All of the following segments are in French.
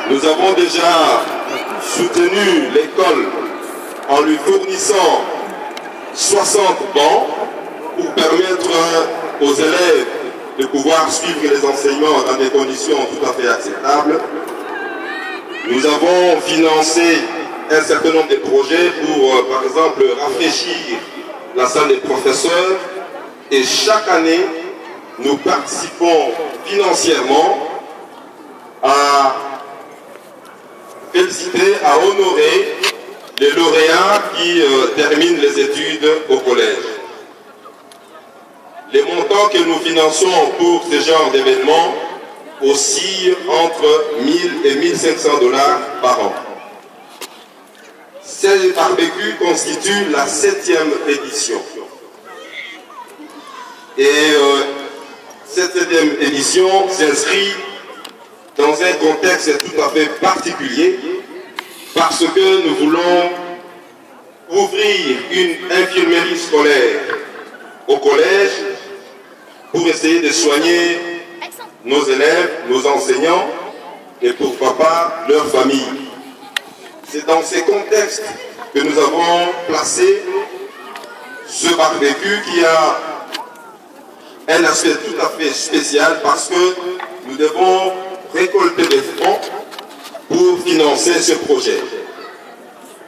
Nous avons déjà soutenu l'école en lui fournissant 60 bancs pour permettre aux élèves de pouvoir suivre les enseignements dans des conditions tout à fait acceptables. Nous avons financé un certain nombre de projets pour, par exemple, rafraîchir la salle des professeurs. Et chaque année, nous participons financièrement à féliciter, à honorer les lauréats qui terminent les études au collège. Les montants que nous finançons pour ce genre d'événements oscillent entre 1000 et 1500 $ par an. Cette barbecue constitue la 7e édition. Et cette 7e édition s'inscrit dans un contexte tout à fait particulier parce que nous voulons ouvrir une infirmerie scolaire au collège pour essayer de soigner nos élèves, nos enseignants et pourquoi pas leurs familles. C'est dans ces contextes que nous avons placé ce barbecue qui a un aspect tout à fait spécial parce que nous devons récolter des fonds pour financer ce projet.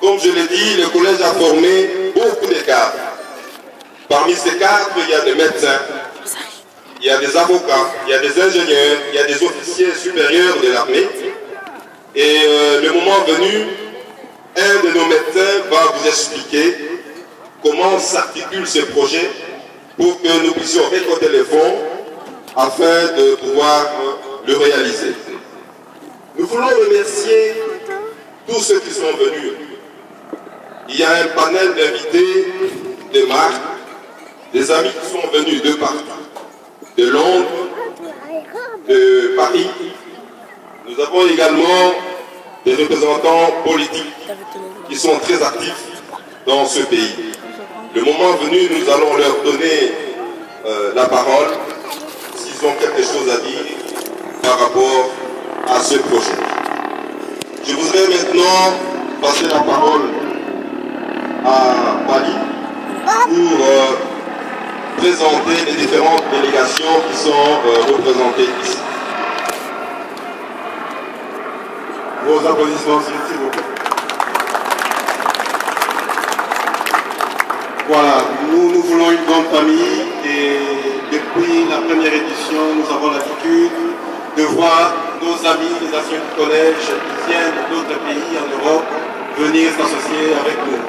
Comme je l'ai dit, le collège a formé beaucoup de cadres. Parmi ces cadres, il y a des médecins, il y a des avocats, il y a des ingénieurs, il y a des officiers supérieurs de l'armée. Et le moment venu, un de nos médecins va vous expliquer comment s'articule ce projet pour que nous puissions récolter les fonds afin de pouvoir le réaliser. Nous voulons remercier tous ceux qui sont venus. Il y a un panel d'invités, de marques, des amis qui sont venus de partout, de Londres, de Paris. Nous avons également des représentants politiques qui sont très actifs dans ce pays. Le moment venu, nous allons leur donner la parole s'ils ont quelque chose à dire par rapport à ce projet. Je voudrais maintenant passer la parole à Bali pour présenter les différentes délégations qui sont représentées ici. Vos applaudissements, s'il vous plaît. Voilà, nous voulons une grande famille et depuis la première édition, nous avons l'habitude de voir nos amis, les anciens du collège qui viennent d'autres pays en Europe venir s'associer avec nous.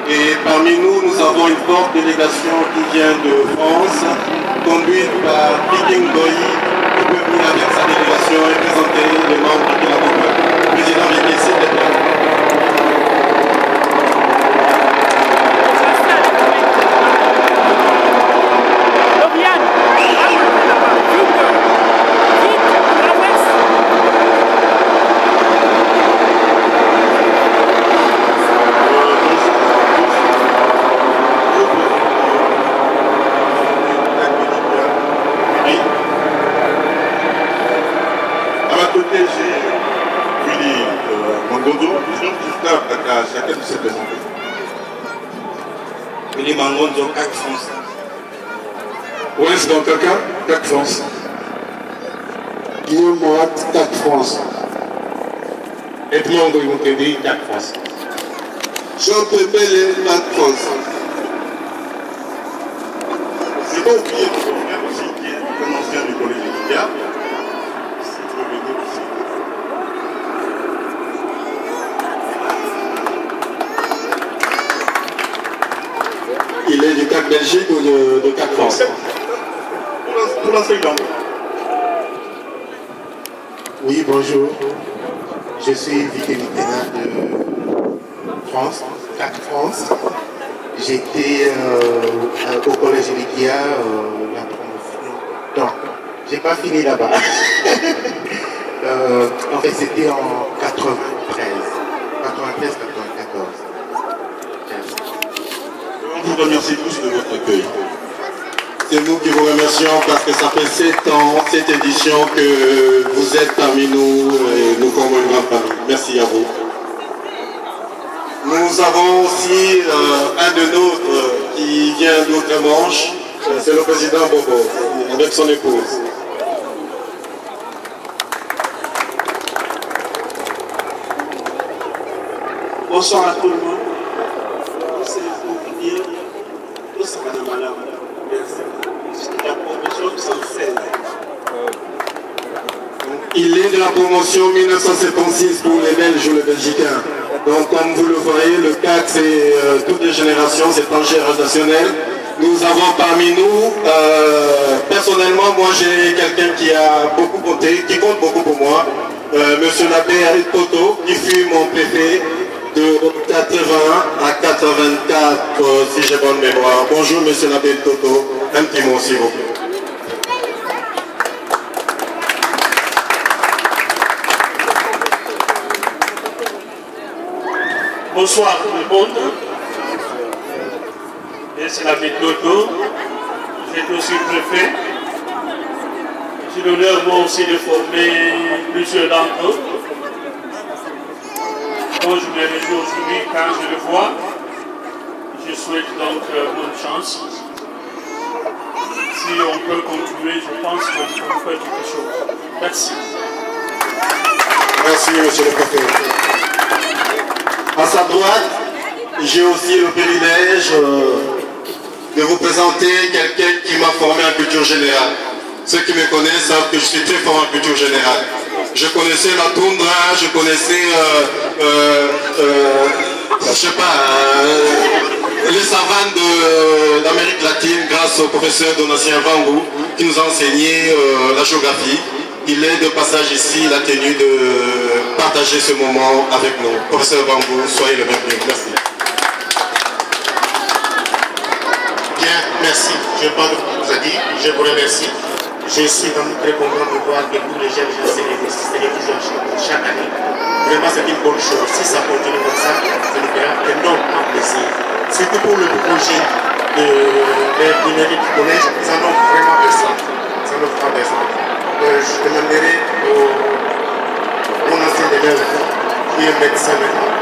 Et parmi nous, nous avons une forte délégation qui vient de France, conduite par Viking Boy, qui peut venir avec sa délégation et présenter les membres qui l'accompagnent. Président Vicky, s'il te plaît. Chacun de se présenter. Willy Mangonzo, CAC France. Où est-ce dans quelqu'un? CAC France. Guillaume Moat, CAC France. Edmond Goymoukedi, CAC France. Jean Pépele, CAC France. C'est pas oublié de frère aussi qui est un ancien du collège de Lidia. Il est du CAC Belgique ou de CAC France? Pour l'enseignant. Oui, bonjour. Je suis vice-lieutenant de France, CAC France. J'étais au collège Likia, la promotion. Donc, j'ai pas fini là-bas. En fait, c'était en 93. 93, 94. On vous remercie tous de votre accueil. C'est nous qui vous remercions parce que ça fait 7 ans, cette édition que vous vous êtes parmi nous et nous formons une grande famille. Merci à vous. Nous avons aussi un de nôtres qui vient d'outre-Manche, c'est le président Bobo, avec son épouse. Bonsoir à tout le monde. C'est pour vous dire tout ça va de malade. Merci. C'est la promotion 116. Il est de la promotion 1976 pour les Belges ou les Belgicains. Donc comme vous le voyez, le CAC c'est toutes les générations, c'est transgénérationnel. Nous avons parmi nous, personnellement, moi j'ai quelqu'un qui a beaucoup compté, qui compte beaucoup pour moi. Monsieur l'abbé Harit Toto, qui fut mon préfet de 81 à 84, si j'ai bonne mémoire. Bonjour monsieur l'abbé Toto, un petit mot s'il vous plaît. Bonsoir tout le monde. C'est l'abbé Toto. J'étais aussi préfet. J'ai l'honneur moi aussi de former plusieurs d'entre eux. Donc je me réjouis aujourd'hui quand je le vois. Je souhaite donc bonne chance. Si on peut continuer, je pense qu'on peut faire quelque chose. Merci. Merci monsieur le préfet. À sa droite, j'ai aussi le privilège de vous présenter quelqu'un qui m'a formé en culture générale. Ceux qui me connaissent savent que je suis très fort en culture générale. Je connaissais la toundra, je connaissais, je sais pas, les savanes d'Amérique latine grâce au professeur Donatien Vangou qui nous a enseigné la géographie. Il est de passage ici, il a tenu de partager ce moment avec nous. Professeur Vangou, soyez le bienvenu. Merci. Bien, merci. Je n'ai pas de vous a dit. Je vous remercie. Je suis vraiment très content de voir que tous les jeunes célèbrent toujours chaque année. Vraiment, c'est une bonne chose. Si ça continue comme ça, ça nous fera énormément plaisir. Surtout pour le projet de l'ingénierie du collège, nous en avons vraiment besoin. Ça nous fera besoin. Je demanderai mon ancien élève qui est médecin maintenant.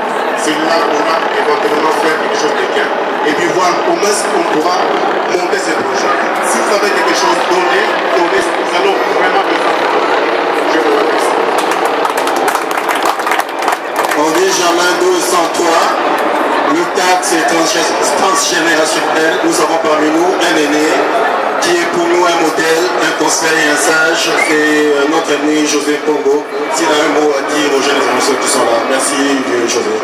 Celui-là pourra éventuellement faire quelque chose de bien. Et puis voir comment est-ce qu'on pourra monter ce projet. Si vous avez quelque chose donné, nous allons vraiment besoin de vous. Je vous remercie. On dit Germain 203. Le CAC c'est transgénérationnel. Nous avons parmi nous un aîné qui est pour nous un modèle, un conseil, un sage. C'est notre ami José Pongo. S'il a un mot à dire aux jeunes générations qui sont là. Merci José.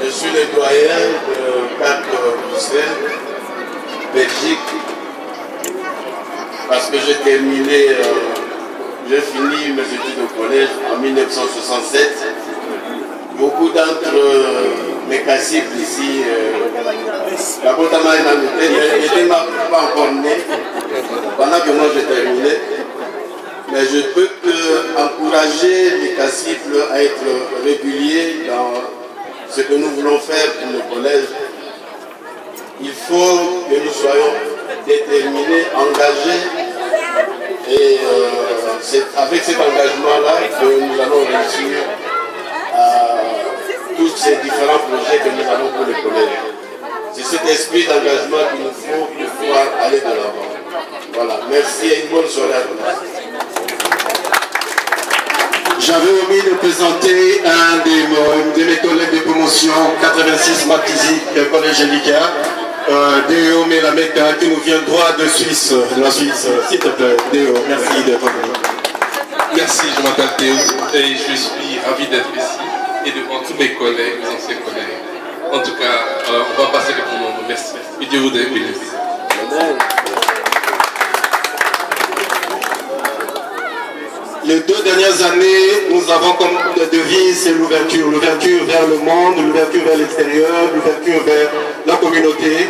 Je suis le doyen de CAC Bruxelles, Belgique, parce que j'ai terminé, j'ai fini mes études au collège en 1967. Beaucoup d'entre mes caciques ici, la Botama est en Angleterre, n'était pas encore né pendant que moi j'ai terminé. Mais je peux encourager les caciques à être réguliers dans ce que nous voulons faire pour le collège. Il faut que nous soyons déterminés, engagés, et c'est avec cet engagement-là que nous allons réussir à tous ces différents projets que nous avons pour le collège. C'est cet esprit d'engagement qu'il nous faut pour pouvoir aller de l'avant. Voilà, merci et une bonne soirée à tous. J'avais omis de présenter un de mes collègues de promotion 86 Matizi, du collège Elika, Déo Melameka, qui nous vient droit de Suisse, de la Suisse. S'il te plaît, Déo, merci d'être venu. Merci, je m'appelle Théo et je suis ravi d'être ici et devant tous mes collègues, mes anciens collègues. En tout cas, on va passer le bon moment. Merci. Que Dieu vous bénisse. Les 2 dernières années, nous avons comme devise, c'est l'ouverture. L'ouverture vers le monde, l'ouverture vers l'extérieur, l'ouverture vers la communauté.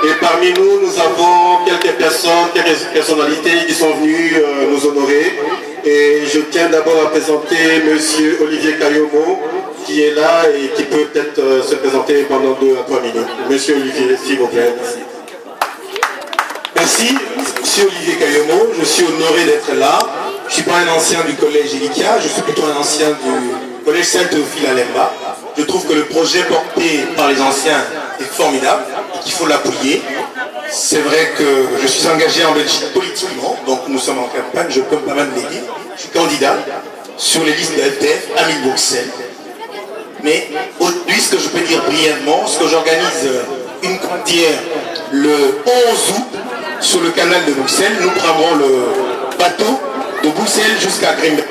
Et parmi nous, nous avons quelques personnes, quelques personnalités qui sont venues nous honorer. Et je tiens d'abord à présenter M. Olivier Kayomo, qui est là et qui peut peut-être se présenter pendant 2 à 3 minutes. Monsieur Olivier, s'il vous plaît. Merci. suis Olivier Kayemo, je suis honoré d'être là. Je ne suis pas un ancien du collège Elikia, je suis plutôt un ancien du collège Saint-Théophile à Lemba. Je trouve que le projet porté par les anciens est formidable et qu'il faut l'appuyer. C'est vrai que je suis engagé en Belgique politiquement, donc nous sommes en campagne, je peux me permettre de le dire. Je suis candidat sur les listes de FDF à Bruxelles. Mais aujourd'hui, ce que je peux dire brièvement, ce que j'organise une candidière le 11 août sur le canal de Bruxelles, nous prendrons le bateau de Bruxelles jusqu'à Grimberg.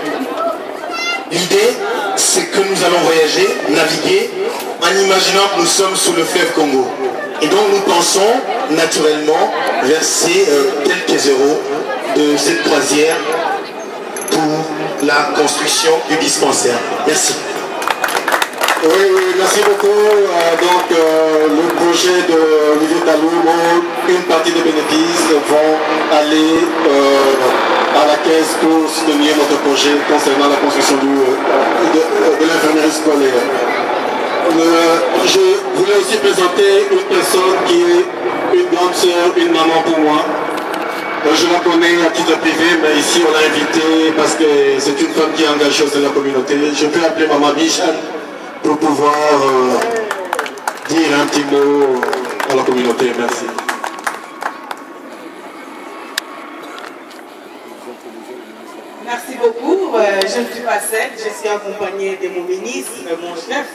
L'idée, c'est que nous allons voyager, naviguer, en imaginant que nous sommes sous le fleuve Congo. Et donc nous pensons naturellement verser quelques euros de cette croisière pour la construction du dispensaire. Merci. Oui, merci beaucoup. Le projet de Olivier Taloumo, une partie des bénéfices vont aller à la caisse pour soutenir notre projet concernant la construction de l'infirmerie scolaire. Je voulais aussi présenter une personne qui est une grande sœur, une maman pour moi. Je la connais à titre privé, mais ici on l'a invitée parce que c'est une femme qui est engagée au sein de la communauté. Je peux appeler maman Michel pour pouvoir dire un petit mot à la communauté. Merci. Merci beaucoup. Je ne suis pas seule, je suis accompagnée de mon ministre, mon chef.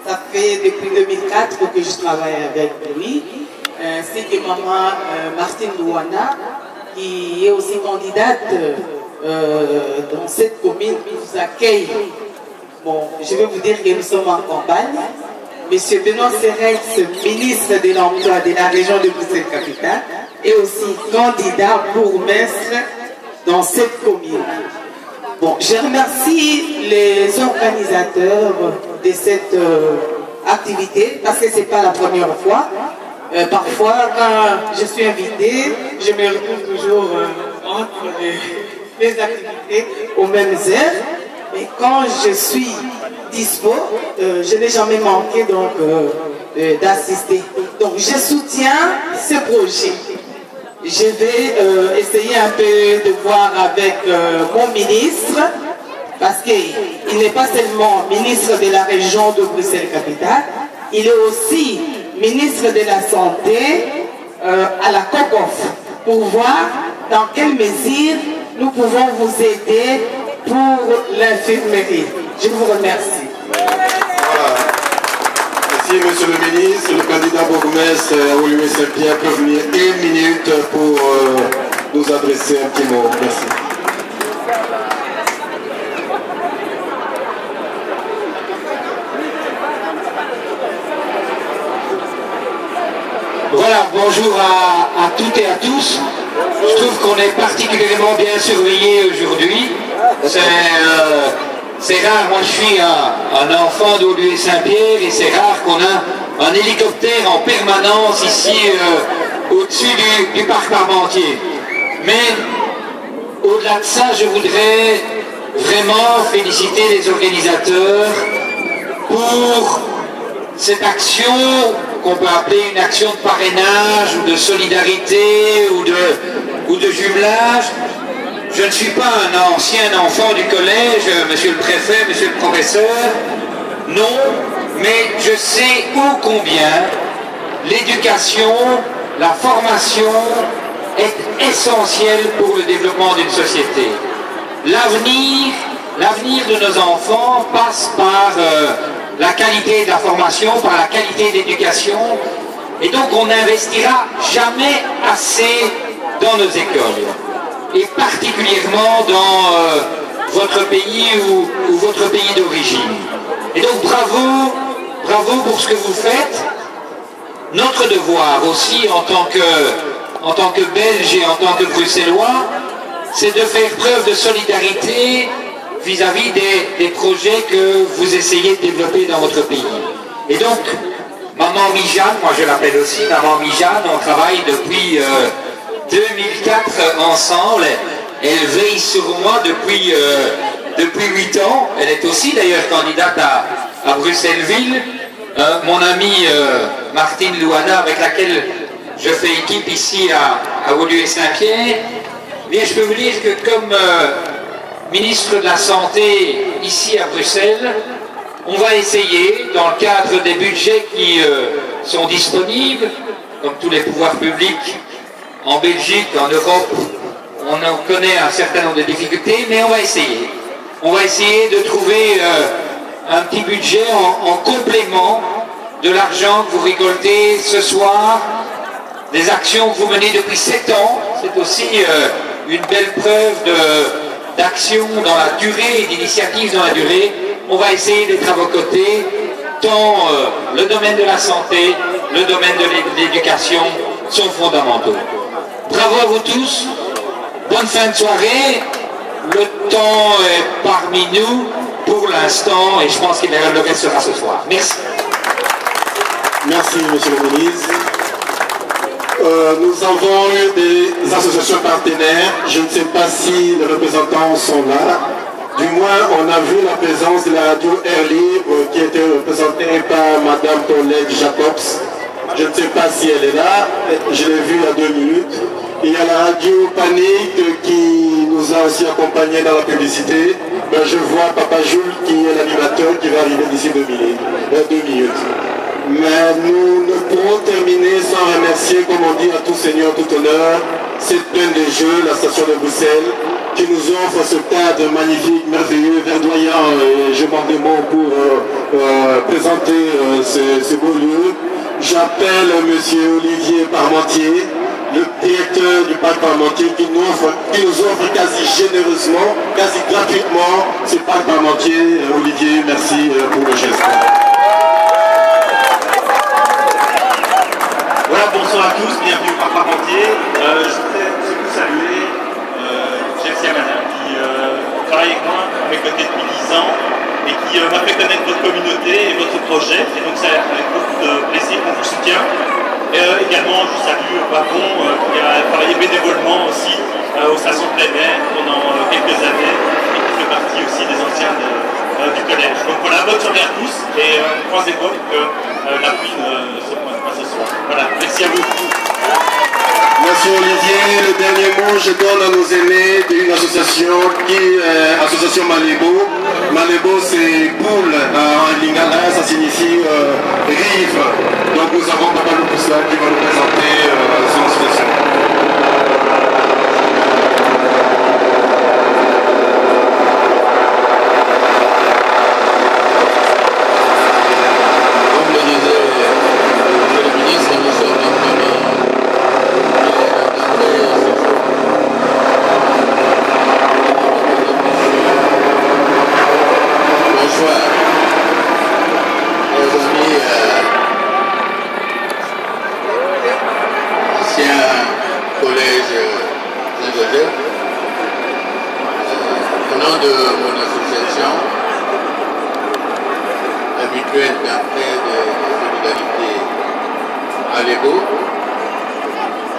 Ça fait depuis 2004 que je travaille avec lui. C'est que maman Martine Louana, qui est aussi candidate dans cette commune, qui vous accueille. Bon, je vais vous dire que nous sommes en campagne. Monsieur Benoît Serex, ministre de l'Emploi de la région de Bruxelles-Capitale, est aussi candidat bourgmestre dans cette commune. Bon, je remercie les organisateurs de cette activité parce que ce n'est pas la première fois. Parfois, quand je suis invitée, je me retrouve toujours entre les activités aux mêmes heures. Et quand je suis dispo, je n'ai jamais manqué d'assister. Donc je soutiens ce projet. Je vais essayer un peu de voir avec mon ministre, parce qu'il n'est pas seulement ministre de la région de Bruxelles-Capitale, il est aussi ministre de la Santé à la COCOF, pour voir dans quelle mesure nous pouvons vous aider pour l'infirmerie. Je vous remercie. Voilà. Merci, monsieur le ministre. Le candidat bourgmestre Olivier Saint-Pierre peut venir une minute pour nous adresser un petit mot. Merci. Voilà, bonjour à toutes et à tous. Je trouve qu'on est particulièrement bien surveillé aujourd'hui. C'est rare, moi je suis un enfant d'Olivier Saint-Pierre et c'est rare qu'on a un hélicoptère en permanence ici au-dessus du parc Parmentier. Mais au-delà de ça, je voudrais vraiment féliciter les organisateurs pour cette action qu'on peut appeler une action de parrainage ou de solidarité ou de jumelage. Je ne suis pas un ancien enfant du collège, monsieur le préfet, monsieur le professeur, non, mais je sais ô combien l'éducation, la formation est essentielle pour le développement d'une société. L'avenir de nos enfants passe par la qualité de la formation, par la qualité de l'éducation, et donc on n'investira jamais assez dans nos écoles. Et particulièrement dans votre pays ou votre pays d'origine. Et donc bravo pour ce que vous faites. Notre devoir aussi en tant que Belges et en tant que Bruxellois, c'est de faire preuve de solidarité vis-à-vis des projets que vous essayez de développer dans votre pays. Et donc, Maman Mijane, moi je l'appelle aussi Maman Mijane, on travaille depuis 2004 ensemble. Elle veille sur moi depuis 8 ans. Elle est aussi d'ailleurs candidate à Bruxelles-Ville. Mon amie Martine Louana, avec laquelle je fais équipe ici à Woluwe-Saint-Pierre, bien je peux vous dire que comme ministre de la Santé ici à Bruxelles, on va essayer, dans le cadre des budgets qui sont disponibles, comme tous les pouvoirs publics en Belgique, en Europe, on en connaît un certain nombre de difficultés, mais on va essayer. On va essayer de trouver un petit budget en complément de l'argent que vous récoltez ce soir, des actions que vous menez depuis 7 ans. C'est aussi une belle preuve d'action dans la durée et d'initiative dans la durée. On va essayer d'être à vos côtés, tant le domaine de la santé, le domaine de l'éducation sont fondamentaux. Bravo à vous tous, bonne fin de soirée. Le temps est parmi nous pour l'instant et je pense qu'il le reste sera ce soir. Merci. Merci, monsieur le ministre. Nous avons eu des associations partenaires. Je ne sais pas si les représentants sont là. Du moins, on a vu la présence de la radio Air Libre qui était représentée par madame Paulette Jacobs. Je ne sais pas si elle est là. Je l'ai vue il y a 2 minutes. Il y a la radio Panique qui nous a aussi accompagnés dans la publicité. Ben, je vois Papa Jules qui est l'animateur qui va arriver d'ici 2 minutes. Mais nous ne pourrons terminer sans remercier, comme on dit, à tout seigneur, tout honneur, cette peine des jeux, la station de Bruxelles, qui nous offre ce cadre magnifique, merveilleux, verdoyant, et je manque des mots pour présenter ce beau lieu. J'appelle monsieur Olivier Parmentier, le directeur du parc Parmentier, qui nous offre quasi généreusement, quasi gratuitement ce parc Parmentier. Olivier, merci pour le geste. Voilà, bonsoir à tous, bienvenue au parc Parmentier. Je voudrais surtout saluer Jessia Madame qui travaille avec moi à mes côtés depuis 10 ans et qui m'a fait connaître votre communauté et votre projet. Et donc ça avec beaucoup de plaisir qu'on vous soutient. Et également, je salue Babon qui a travaillé bénévolement aussi aux stations plein air pendant quelques années et qui fait partie aussi des anciens du collège. Donc voilà, bonne soirée à tous et croisez-moi que la pluie ne se pointe pas ce soir. Voilà, merci à vous. Merci Olivier. Le dernier mot, je donne à nos aînés d'une association qui est l'association Malébo. Malébo, c'est poule en lingala, ça signifie rive. Donc nous avons Papa Lupusla qui va nous présenter son association.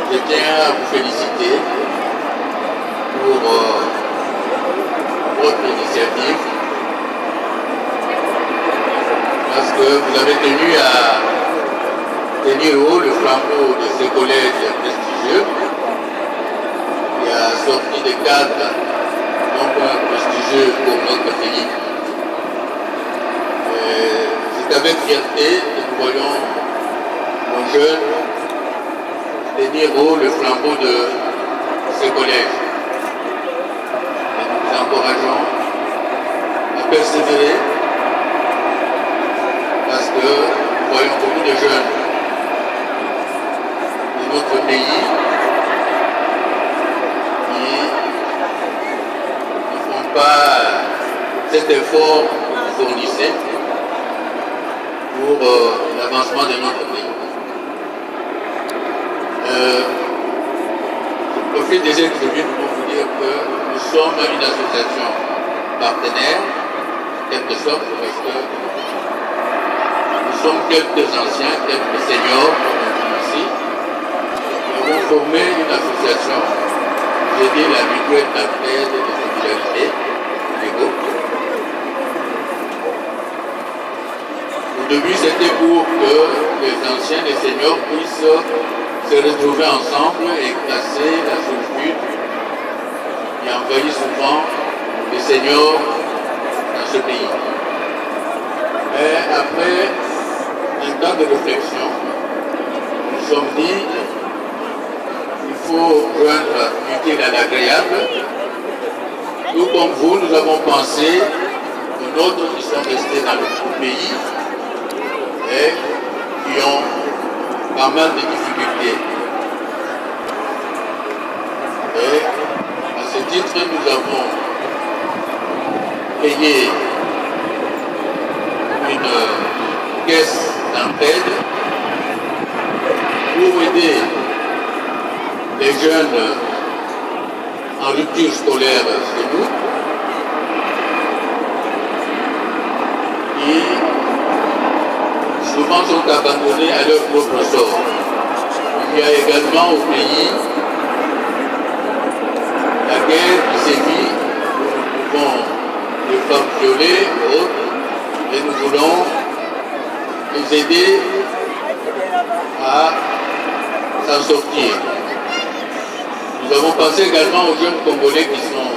Je tiens à vous féliciter pour votre initiative parce que vous avez tenu à tenir haut le flambeau de ce collège prestigieux et à sortir des cadres non pas prestigieux pour notre pays. C'est avec fierté que nous voyons nos jeunes tenir haut le flambeau de ce collège. Et nous vous encourageons à persévérer parce que nous voyons beaucoup de jeunes de notre pays qui ne font pas cet effort que vous fournissez pour l'avancement de notre pays. Je profite des tribunes pour vous dire que nous sommes une association partenaire, en quelque sorte, parce que nous sommes quelques anciens, quelques seniors, comme on dit ici. Nous avons formé une association, j'ai dit la mutuelle d'entraide et de solidarité, l'EGO. Au début, c'était pour que les anciens, les seniors puissent se retrouver ensemble et casser la solitude qui envahit souvent les seniors dans ce pays. Mais après un temps de réflexion, nous sommes dit qu'il faut joindre l'utile à l'agréable. Tout comme vous, nous avons pensé que d'autres qui sont restés dans le pays et qui ont pas mal de difficultés. Et à ce titre, nous avons créé une caisse d'entraide pour aider les jeunes en rupture scolaire chez nous qui souvent sont abandonnés à leur propre sort. Il y a également au pays la guerre qui sévit, où nous pouvons les femmes violées et autres, et nous voulons les aider à s'en sortir. Nous avons pensé également aux jeunes Congolais qui sont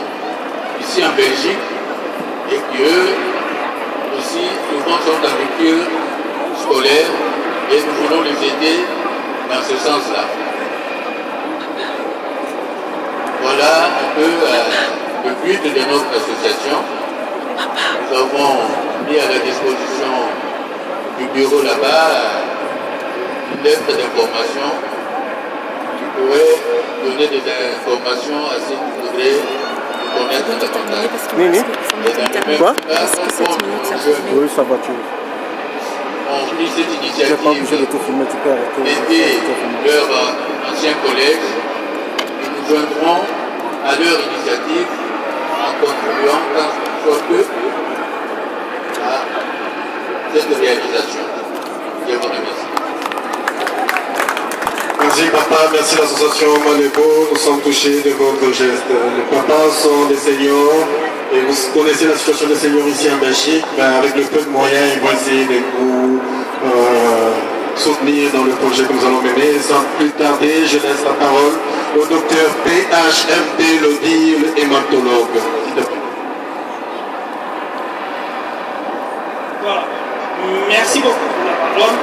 ici en Belgique et qui eux aussi souvent sont en rupture scolaire et nous voulons les aider dans ce sens-là. Voilà un peu le but de notre association. Nous avons mis à la disposition du bureau là-bas une lettre d'information qui pourrait donner des informations à ceux qui voudraient connaître davantage. Oui. Quoi? Oui, sa voiture. On pris cette initiative d'aider leurs anciens collègues et nous joindrons à leur initiative en contribuant tant soit peu à cette réalisation. Je vous remercie. Merci papa, merci l'association Manébo, nous sommes touchés de votre geste. Les papas sont des seniors et vous connaissez la situation des seniors ici en Belgique. Ben, avec le peu de moyens, ils vont essayer de vous soutenir dans le projet que nous allons mener. Sans plus tarder, je laisse la parole au docteur PHMD Lodi, le hématologue. S'il te plaît. Voilà. Merci beaucoup pour la parole.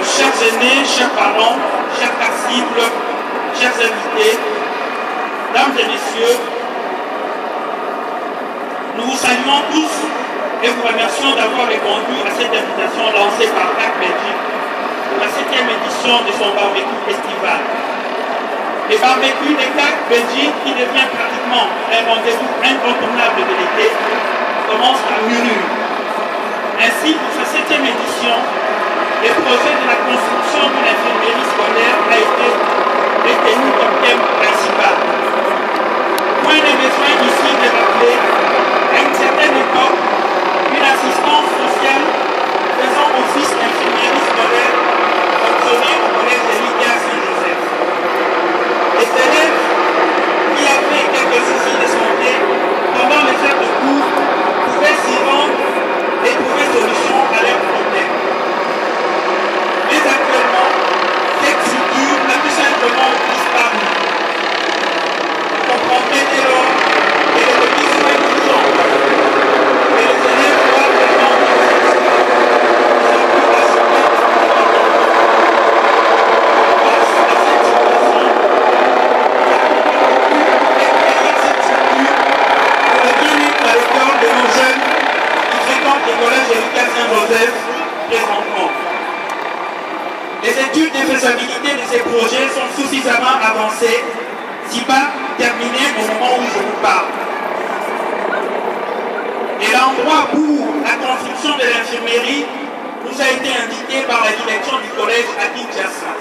Chers aînés, chers parents, chers disciples, chers invités, dames et messieurs, nous vous saluons tous et vous remercions d'avoir répondu à cette invitation lancée par CAC Belgique pour la 7e édition de son barbecue festival. Les barbecues de CAC Belgique, qui devient pratiquement un rendez-vous incontournable de l'été, commence à mûrir. Ainsi, pour sa 7e édition, le projet de la construction d'une infirmerie scolaire a été retenu comme thème principal. Point de besoin ici de rappeler, à une certaine époque, une assistance sociale faisant office d'infirmerie scolaire fonctionnait au collège de l'IGA Saint-Joseph. Les élèves qui avaient quelques soucis de santé pendant les heures de cours pouvaient s'y rendre et trouver solution à leurs problèmes. Mais actuellement, cette structure a tout simplement disparu. Vous comprendrez dès lors que les besoins urgents et les élèves doivent vraiment les études de faisabilité de ces projets sont suffisamment avancées, si pas terminées au moment où je vous parle. Et l'endroit pour la construction de l'infirmerie nous a été indiqué par la direction du collège à Kinshasa.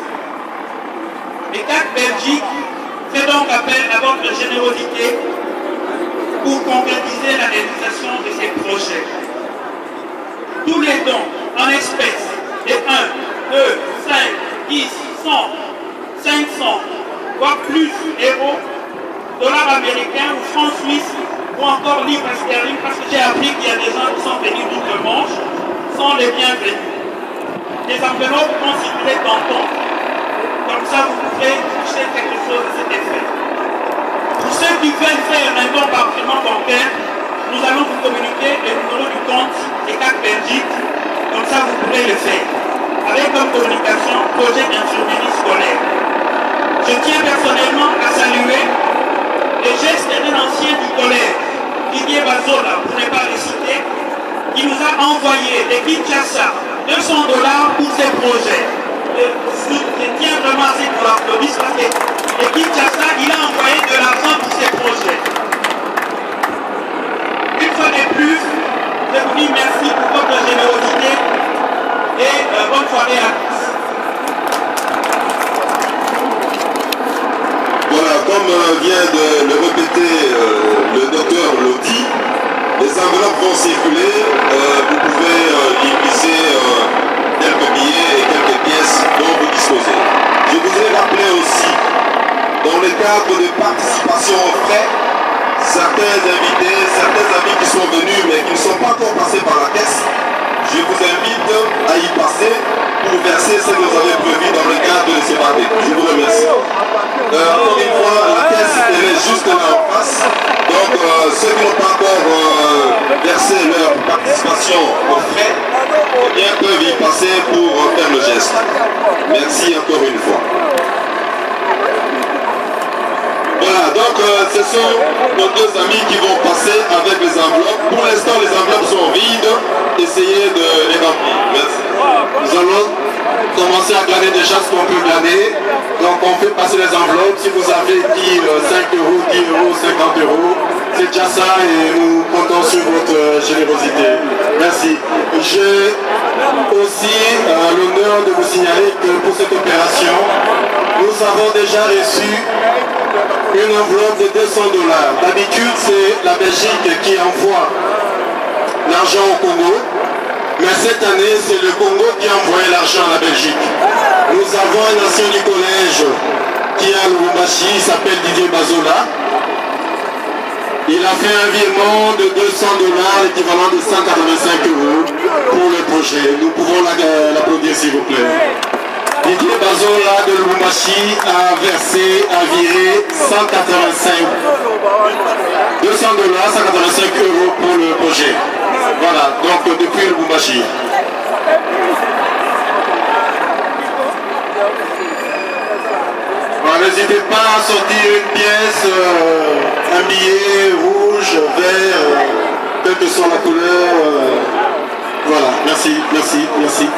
Le CAC Belgique fait donc appel à votre générosité pour concrétiser la réalisation de ces projets. Tous les dons en espèces de 1, 2, 5, 10, 100, 500, voire plus euros, dollars américains ou francs suisses ou encore livres sterling, parce que j'ai appris qu'il y a des gens qui sont venus d'outre-Manche, sont les bienvenus. Des enveloppes constituées d'entente Comme ça, vous pourrez toucher quelque chose à cet effet. Pour ceux qui veulent faire un don par virement bancaire, nous allons vous communiquer le numéro du compte ECAC Belgique. Comme ça, vous pourrez le faire. Avec comme communication, projet d'infirmerie scolaire. Je tiens personnellement à saluer les gestes d'un ancien du collège, Didier Bazola, pour ne pas le citer, qui nous a envoyé des Kinshasa $200 pour ces projets. Je tiens vraiment à ce qu'on l'applaudisse parce que les Kinshasa, il a envoyé de l'argent pour ces projets. Une fois de plus, je vous dis merci pour votre générosité et bonne soirée à tous. Voilà, comme vient de le répéter le docteur Loti, les enveloppes vont circuler, vous pouvez y glisser quelques billets et quelques pièces dont vous disposez. Je voudrais rappeler aussi, dans le cadre de participation aux frais, certains invités, certains amis qui sont venus mais qui ne sont pas encore passés par la caisse, je vous invite à y passer pour verser ce que vous avez prévu dans le cadre de ces barbecues. Je vous remercie. Encore une fois, la caisse elle est juste là en face. Donc ceux qui n'ont pas encore versé leur participation aux frais, eh bien, peuvent y passer pour faire le geste. Merci encore une fois. Voilà, donc ce sont nos deux amis qui vont passer avec les enveloppes. Pour l'instant, les enveloppes sont vides. Essayez de les remplir. Merci. Nous allons commencer à glaner déjà ce qu'on peut glaner. Donc on fait passer les enveloppes. Si vous avez dit 5 euros, 10 euros, 50 euros, c'est déjà ça et nous comptons sur votre générosité. Merci. J'ai aussi l'honneur de vous signaler que pour cette opération, nous avons déjà reçu une enveloppe de $200. D'habitude, c'est la Belgique qui envoie l'argent au Congo. Mais cette année, c'est le Congo qui a envoyé l'argent à la Belgique. Nous avons un ancien du collège qui est à Lubumbashi, il s'appelle Didier Bazola. Il a fait un virement de $200, l'équivalent de 185 euros pour le projet. Nous pouvons l'applaudir s'il vous plaît. Didier Bazola de Lubumbashi a versé, a viré 185 $200, 185 euros pour le projet. Voilà, donc depuis Lubumbashi. N'hésitez pas à sortir une pièce, un billet rouge, vert, quelle que soit la couleur. Voilà, merci, merci, merci.